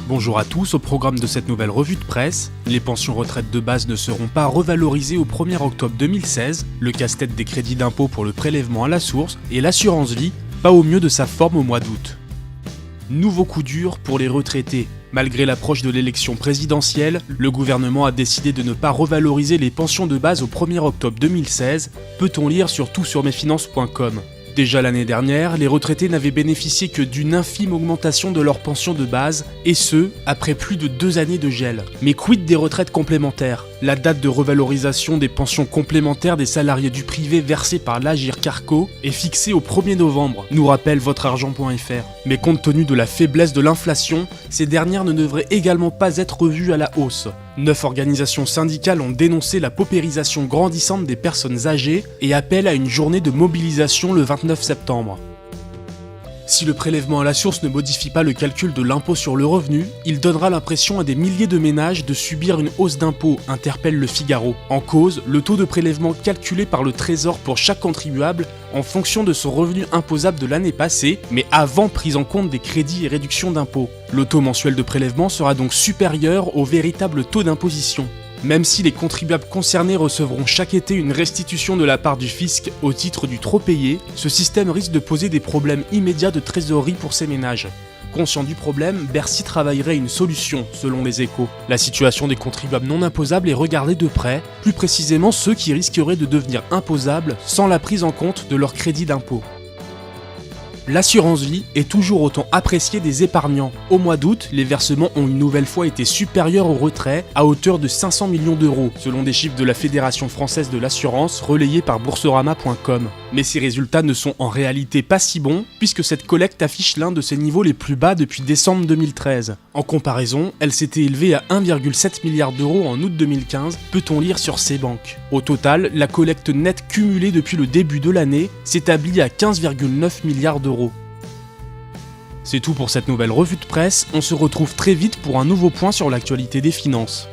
Bonjour à tous, au programme de cette nouvelle revue de presse, les pensions retraite de base ne seront pas revalorisées au 1er octobre 2016, le casse-tête des crédits d'impôt pour le prélèvement à la source et l'assurance vie, pas au mieux de sa forme au mois d'août. Nouveau coup dur pour les retraités. Malgré l'approche de l'élection présidentielle, le gouvernement a décidé de ne pas revaloriser les pensions de base au 1er octobre 2016, peut-on lire sur toutsurmesfinances.com. Déjà l'année dernière, les retraités n'avaient bénéficié que d'une infime augmentation de leur pension de base, et ce, après plus de 2 années de gel. Mais quid des retraites complémentaires ? La date de revalorisation des pensions complémentaires des salariés du privé versées par l'Agirc-Arrco est fixée au 1er novembre, nous rappelle votreargent.fr. Mais compte tenu de la faiblesse de l'inflation, ces dernières ne devraient également pas être revues à la hausse. 9 organisations syndicales ont dénoncé la paupérisation grandissante des personnes âgées et appellent à une journée de mobilisation le 29 septembre. Si le prélèvement à la source ne modifie pas le calcul de l'impôt sur le revenu, il donnera l'impression à des milliers de ménages de subir une hausse d'impôt, interpelle le Figaro. En cause, le taux de prélèvement calculé par le Trésor pour chaque contribuable en fonction de son revenu imposable de l'année passée, mais avant prise en compte des crédits et réductions d'impôts. Le taux mensuel de prélèvement sera donc supérieur au véritable taux d'imposition. Même si les contribuables concernés recevront chaque été une restitution de la part du fisc au titre du trop payé, ce système risque de poser des problèmes immédiats de trésorerie pour ces ménages. Conscient du problème, Bercy travaillerait une solution, selon les Échos. La situation des contribuables non imposables est regardée de près, plus précisément ceux qui risqueraient de devenir imposables sans la prise en compte de leur crédit d'impôt. L'assurance vie est toujours autant appréciée des épargnants. Au mois d'août, les versements ont une nouvelle fois été supérieurs aux retraits à hauteur de 500 millions d'euros, selon des chiffres de la Fédération française de l'assurance relayés par boursorama.com. Mais ces résultats ne sont en réalité pas si bons, puisque cette collecte affiche l'un de ses niveaux les plus bas depuis décembre 2013. En comparaison, elle s'était élevée à 1,7 milliard d'euros en août 2015, peut-on lire sur Cbank. Au total, la collecte nette cumulée depuis le début de l'année s'établit à 15,9 milliards d'euros. C'est tout pour cette nouvelle revue de presse, on se retrouve très vite pour un nouveau point sur l'actualité des finances.